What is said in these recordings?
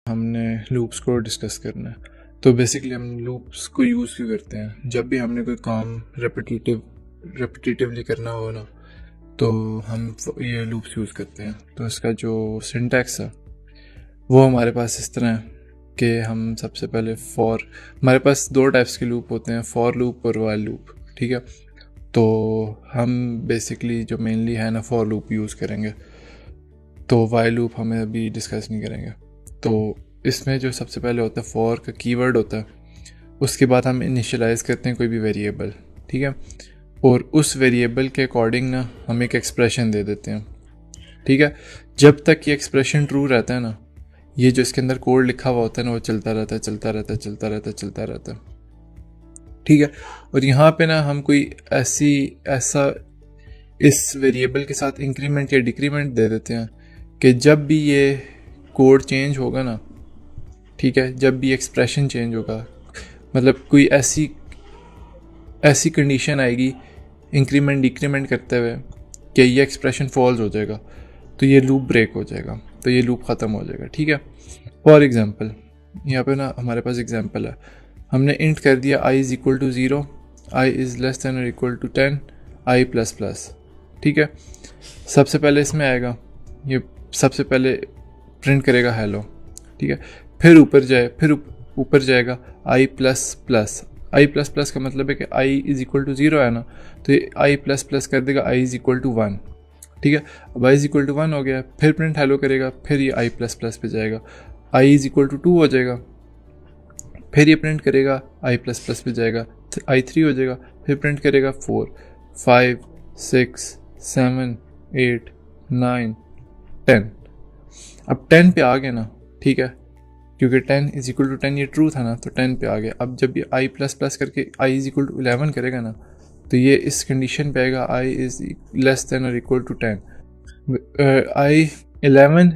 हमने लूप्स को डिस्कस करना है। तो बेसिकली हम लूप्स को यूज़ क्यों करते हैं? जब भी हमने कोई काम रेपिटेटिवली करना हो ना, तो हम ये लूप्स यूज़ करते हैं। तो इसका जो सिंटैक्स है वो हमारे पास इस तरह है कि हम सबसे पहले हमारे पास दो टाइप्स के लूप होते हैं, फॉर लूप और वाइल लूप। ठीक है, तो हम बेसिकली जो मेनली है ना फॉर लूप यूज़ करेंगे, तो वाइल लूप हमें अभी डिस्कस नहीं करेंगे। तो इसमें जो सबसे पहले होता है फॉर का कीवर्ड होता है, उसके बाद हम इनिशियलाइज़ करते हैं कोई भी वेरिएबल। ठीक है, और उस वेरिएबल के अकॉर्डिंग ना हम एक एक्सप्रेशन दे देते हैं। ठीक है, जब तक ये एक्सप्रेशन ट्रू रहता है ना, ये जो इसके अंदर कोड लिखा हुआ होता है ना वो चलता रहता है। ठीक है, और यहाँ पे ना हम कोई ऐसा इस वेरिएबल के साथ इंक्रीमेंट या डिक्रीमेंट दे देते हैं कि जब भी ये कोड चेंज होगा ना, ठीक है, जब भी एक्सप्रेशन चेंज होगा, मतलब कोई ऐसी कंडीशन आएगी इंक्रीमेंट डिक्रीमेंट करते हुए कि ये एक्सप्रेशन फॉल्स हो जाएगा, तो ये लूप ब्रेक हो जाएगा, तो ये लूप ख़त्म हो जाएगा। ठीक है, फॉर एग्जांपल यहाँ पे ना हमारे पास एग्जांपल है, हमने इंट कर दिया i is equal to 0, i is less than और equal to 10, i plus plus. ठीक है, सबसे पहले इसमें आएगा, ये सबसे पहले प्रिंट करेगा हेलो। ठीक है, फिर ऊपर जाएगा i प्लस प्लस का मतलब है कि i इज़ इक्वल टू 0 है ना, तो ये i प्लस प्लस कर देगा i इज़ इक्वल टू 1। ठीक है, अब i इज़ इक्वल टू 1 हो गया, फिर प्रिंट हेलो करेगा, फिर ये i प्लस प्लस पे जाएगा, i इज़ इक्वल टू 2 हो जाएगा, फिर ये प्रिंट करेगा i प्लस प्लस पे जाएगा, i 3 हो जाएगा, फिर प्रिंट करेगा 4, 5, 6, 7, 8, 9, 10। अब 10 पे आ गया ना, ठीक है, क्योंकि 10 इज इक्वल टू 10 ये ट्रू था ना, तो 10 पे आ गया। अब जब ये i प्लस प्लस करके i इज इक्वल टू 11 करेगा ना, तो ये इस कंडीशन पे आएगा i इज लेस देन और equal to 10, i 11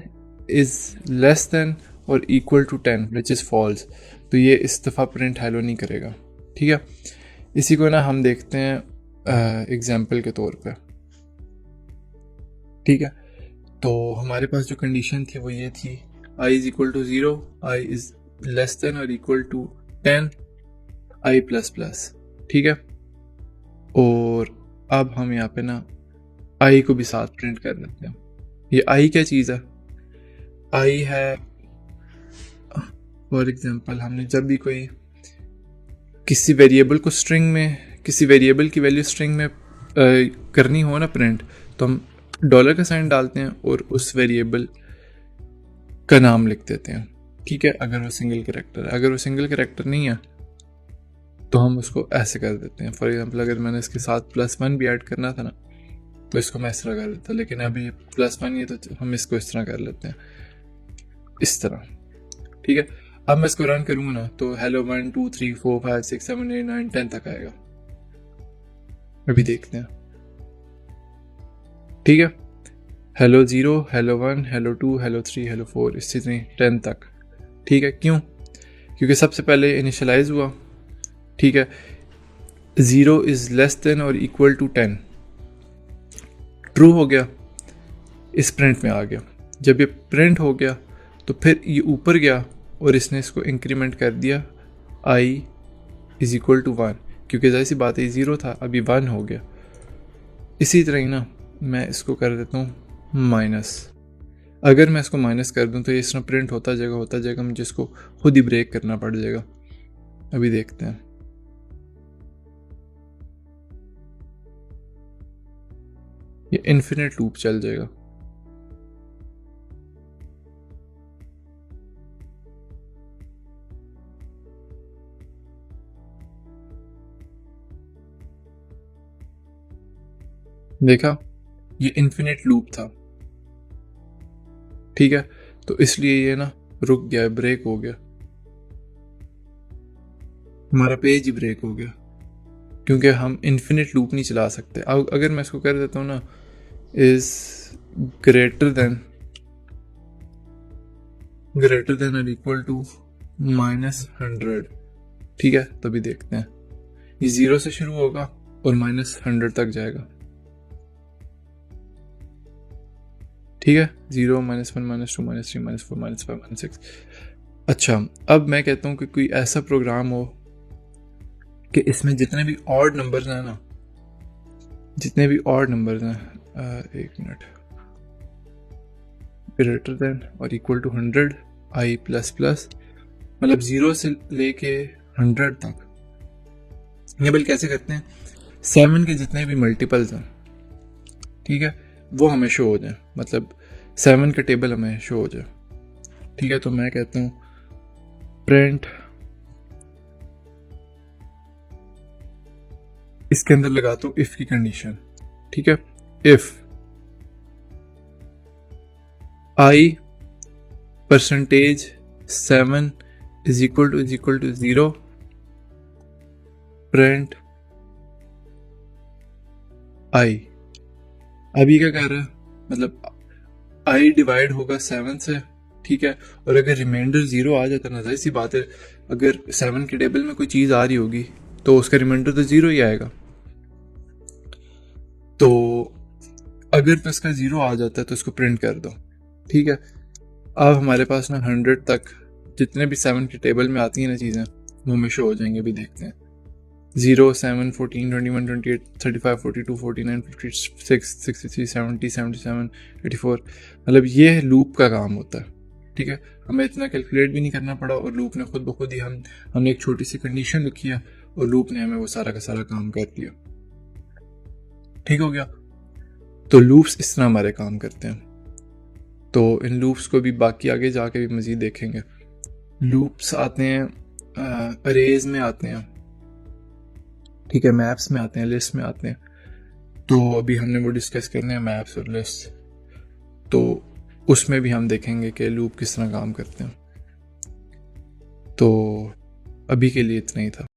is less than और equal to 10 which is false, तो ये इस दफ़ा प्रिंट हेलो नहीं करेगा। ठीक है, इसी को ना हम देखते हैं एग्जाम्पल के तौर पे। ठीक है, तो हमारे पास जो कंडीशन थी वो ये थी, i is equal to 0, i is less than और equal to 10, i plus plus. ठीक है, और अब हम यहाँ पे ना i को भी साथ प्रिंट कर लेते हैं। ये i क्या चीज़ है? i है, फॉर एग्जांपल हमने जब भी कोई किसी वेरिएबल की वैल्यू स्ट्रिंग में करनी हो ना प्रिंट, तो हम डॉलर का साइन डालते हैं और उस वेरिएबल का नाम लिख देते हैं। ठीक है, अगर वो सिंगल कैरेक्टर है, अगर वो सिंगल कैरेक्टर नहीं है तो हम उसको ऐसे कर देते हैं। फॉर एग्जांपल अगर मैंने इसके साथ +1 भी ऐड करना था ना, तो इसको मैं इस तरह कर लेता, लेकिन अभी +1 ही है तो हम इसको इस तरह कर लेते हैं, इस तरह। ठीक है, अब मैं इसको रन करूंगा ना, तो हेलो 1 2 3 4 5 6 7 8 9 10 तक आएगा। अभी देखते हैं। ठीक है, hello 0, hello 1, hello 2, hello 3, hello 4, इसी तरह 10 तक। ठीक है, क्यों? क्योंकि सबसे पहले इनिशियलाइज हुआ। ठीक है, 0 इज़ लेस देन और इक्वल टू 10 ट्रू हो गया, इस प्रिंट में आ गया। जब ये प्रिंट हो गया तो फिर ये ऊपर गया और इसने इसको इंक्रीमेंट कर दिया i इज़ इक्वल टू 1, क्योंकि जाहिर सी बात है 0 था, अभी 1 हो गया। इसी तरह ही ना मैं इसको कर देता हूँ माइनस। अगर मैं इसको माइनस कर दूँ तो ये इस तरह प्रिंट होता जाएगा, मुझे इसको खुद ही ब्रेक करना पड़ जाएगा। अभी देखते हैं। ये इन्फिनिट लूप चल जाएगा। देखा, ये इन्फिनिट लूप था। ठीक है, तो इसलिए ये ना रुक गया, ब्रेक हो गया, हमारा पेज ही ब्रेक हो गया, क्योंकि हम इन्फिनिट लूप नहीं चला सकते। अब अगर मैं इसको कर देता हूँ ना, इज ग्रेटर देन और इक्वल टू -100। ठीक है, तभी देखते हैं। ये 0 से शुरू होगा और -100 तक जाएगा। ठीक है, 0 -1 -2 -3 -4 -5 -6 अच्छा, अब मैं कहता हूँ कि कोई ऐसा प्रोग्राम हो कि इसमें जितने भी ऑड नंबर्स हैं ना, जितने भी ऑड नंबर्स हैं, एक मिनट, ग्रेटर देन और equal to 100 I plus plus, मतलब 0 से लेके 100 तक। ये बिल कैसे करते हैं, 7 के जितने भी मल्टीपल्स हैं, ठीक है, वो हमें शो हो जाए, मतलब 7 का टेबल हमें शो हो जाए। ठीक है, तो मैं कहता हूँ प्रिंट, इसके अंदर लगाता हूँ इफ की कंडीशन। ठीक है, if I percentage 7 is equal to 0, print I. अभी क्या कर रहा है, मतलब आई डिवाइड होगा 7 से, ठीक है, और अगर रिमाइंडर 0 आ जाता ना, जाहिर सी बात है, अगर 7 के टेबल में कोई चीज़ आ रही होगी तो उसका रिमाइंडर तो 0 ही आएगा। तो अगर तो इसका 0 आ जाता है तो इसको प्रिंट कर दो। ठीक है, अब हमारे पास ना 100 तक जितने भी 7 के टेबल में आती हैं ना चीज़ें, वो में शो हो जाएंगे। अभी देखते हैं, 0, 7, 14, 21, 28, 35, 42, 49, 56, 63, 70, 77, 84, मतलब ये लूप का काम होता है। ठीक है, हमें इतना कैलकुलेट भी नहीं करना पड़ा और लूप ने खुद ब खुद ही हमने एक छोटी सी कंडीशन लिखी है और लूप ने हमें वो सारा का सारा काम कर दिया। ठीक हो गया, तो लूप्स इस तरह हमारे काम करते हैं। तो इन लूप्स को भी बाकी आगे जाके भी मजीद देखेंगे। लूप्स आते हैं अरेज में आते हैं, ठीक है, मैप्स में आते हैं, लिस्ट में आते हैं। तो अभी हमने वो डिस्कस करने हैं, मैप्स और लिस्ट। तो उसमें भी हम देखेंगे कि लूप किस तरह काम करते हैं। तो अभी के लिए इतना ही था।